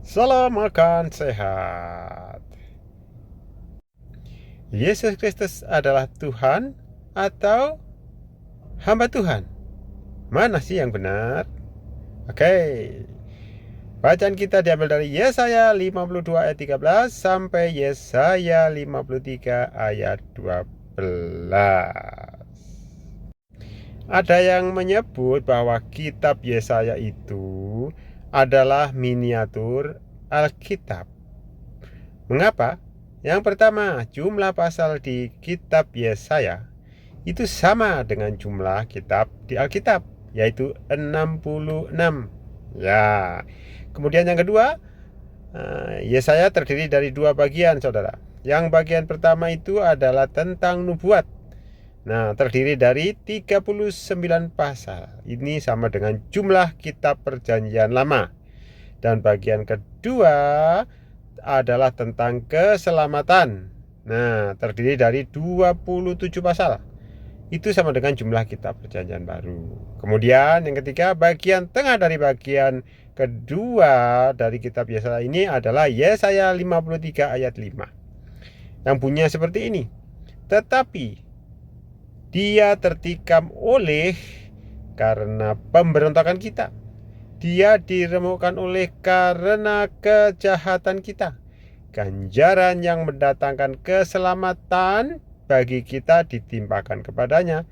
Salam makan sehat. Yesus Kristus adalah Tuhan atau hamba Tuhan? Mana sih yang benar? Oke. Bacaan kita diambil dari Yesaya 52 ayat 13 sampai Yesaya 53 ayat 12. Ada yang menyebut bahwa kitab Yesaya itu adalah miniatur Alkitab. Mengapa? Yang pertama, jumlah pasal di kitab Yesaya itu sama dengan jumlah kitab di Alkitab, yaitu 66. Ya. Kemudian yang kedua, Yesaya terdiri dari dua bagian, saudara. Yang bagian pertama itu adalah tentang nubuat. Nah, terdiri dari 39 pasal. Ini sama dengan jumlah kitab Perjanjian Lama. Dan bagian kedua adalah tentang keselamatan. Nah, terdiri dari 27 pasal. Itu sama dengan jumlah kitab Perjanjian Baru. Kemudian yang ketiga, bagian tengah dari bagian kedua dari kitab Yesaya ini adalah Yesaya 53 ayat 5. Yang bunyinya seperti ini. Tetapi dia tertikam karena pemberontakan kita. Dia diremukkan karena kejahatan kita. Ganjaran yang mendatangkan keselamatan bagi kita ditimpakan kepadanya,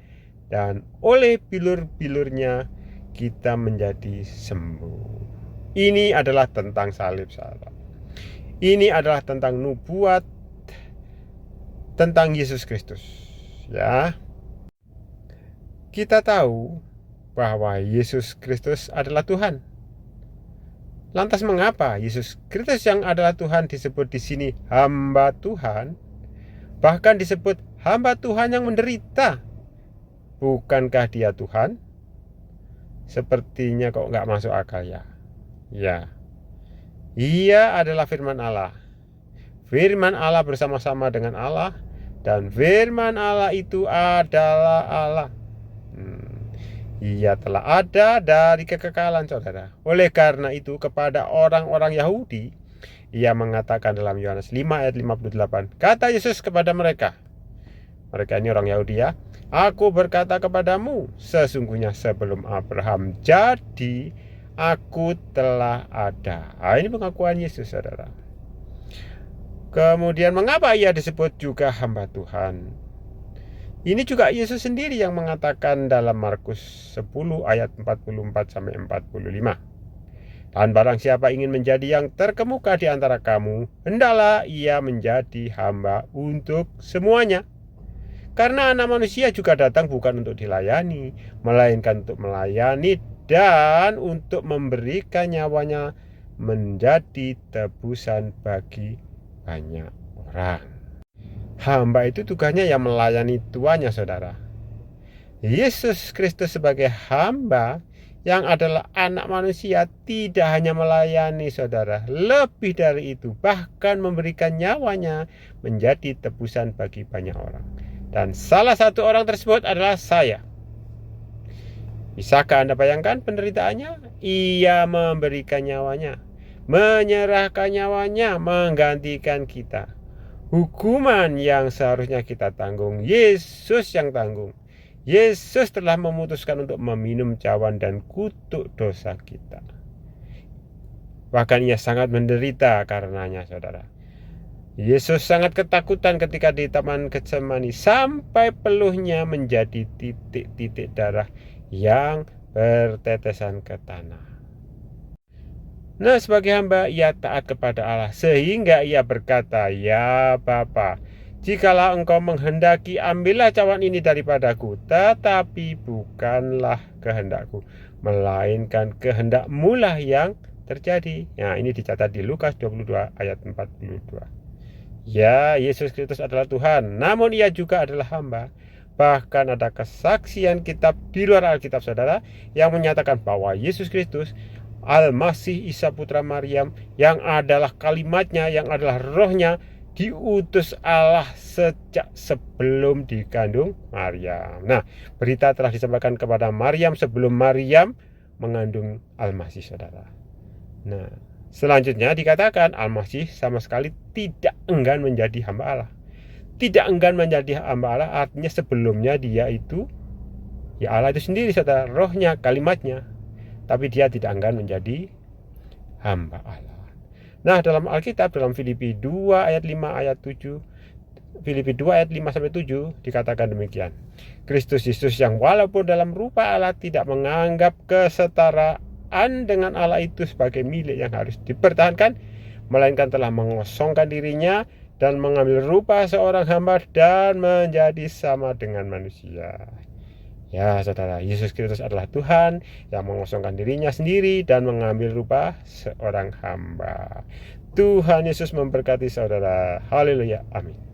dan oleh bilur-bilurnya kita menjadi sembuh. Ini adalah tentang salib, saudara. Ini adalah tentang nubuat tentang Yesus Kristus. Ya. Kita tahu bahwa Yesus Kristus adalah Tuhan. Lantas mengapa Yesus Kristus yang adalah Tuhan disebut di sini hamba Tuhan? Bahkan disebut hamba Tuhan yang menderita. Bukankah dia Tuhan? Sepertinya kok nggak masuk akal ya. Ya, ia adalah firman Allah. Firman Allah bersama-sama dengan Allah. Dan firman Allah itu adalah Allah. Ia telah ada dari kekekalan, saudara. Oleh karena itu kepada orang-orang Yahudi, ia mengatakan dalam Yohanes 5 ayat 58, kata Yesus kepada mereka ini orang Yahudi ya, aku berkata kepadamu, sesungguhnya sebelum Abraham jadi, aku telah ada. Ini pengakuan Yesus, saudara. Kemudian mengapa ia disebut juga hamba Tuhan? Ini juga Yesus sendiri yang mengatakan dalam Markus 10 ayat 44 sampai 45. Dan barang siapa ingin menjadi yang terkemuka di antara kamu, hendaklah ia menjadi hamba untuk semuanya. Karena Anak Manusia juga datang bukan untuk dilayani, melainkan untuk melayani dan untuk memberikan nyawanya menjadi tebusan bagi banyak orang. Hamba itu tugasnya yang melayani tuannya, saudara. Yesus Kristus sebagai hamba yang adalah anak manusia tidak hanya melayani, saudara. Lebih dari itu, bahkan memberikan nyawanya menjadi tebusan bagi banyak orang. Dan salah satu orang tersebut adalah saya. Bisakah Anda bayangkan penderitaannya? Ia memberikan nyawanya, menyerahkan nyawanya, menggantikan kita. Hukuman yang seharusnya kita tanggung, Yesus yang tanggung. Yesus telah memutuskan untuk meminum cawan dan kutuk dosa kita. Bahkan ia sangat menderita karenanya, saudara. Yesus sangat ketakutan ketika di Taman Getsemani sampai peluhnya menjadi titik-titik darah yang bertetesan ke tanah. Nah, sebagai hamba ia taat kepada Allah sehingga ia berkata, ya Bapa, jikalau engkau menghendaki, ambillah cawan ini daripadaku, tetapi bukanlah kehendakku, melainkan kehendakmu lah yang terjadi. Nah, ini dicatat di Lukas 22 ayat 42. Ya, Yesus Kristus adalah Tuhan, namun ia juga adalah hamba. Bahkan ada kesaksian kitab di luar Alkitab, saudara, yang menyatakan bahwa Yesus Kristus Al-Masih Isa putra Maryam, yang adalah kalimatnya, yang adalah rohnya, diutus Allah sejak sebelum dikandung Maryam. Nah, berita telah disampaikan kepada Maryam sebelum Maryam mengandung Al-Masih, saudara. Nah, Selanjutnya dikatakan Al-Masih sama sekali tidak enggan menjadi hamba Allah. Tidak enggan menjadi hamba Allah artinya sebelumnya dia itu, ya Allah itu sendiri saudara, rohnya, kalimatnya. Tapi dia tidak enggan menjadi hamba Allah. Nah, dalam Alkitab, dalam Filipi 2 ayat 5 ayat 7, Filipi 2 ayat 5 sampai 7 dikatakan demikian. Kristus Yesus yang walaupun dalam rupa Allah tidak menganggap kesetaraan dengan Allah itu sebagai milik yang harus dipertahankan, melainkan telah mengosongkan dirinya dan mengambil rupa seorang hamba dan menjadi sama dengan manusia. Ya saudara, Yesus Kristus adalah Tuhan yang mengosongkan dirinya sendiri dan mengambil rupa seorang hamba. Tuhan Yesus memberkati saudara. Haleluya, amin.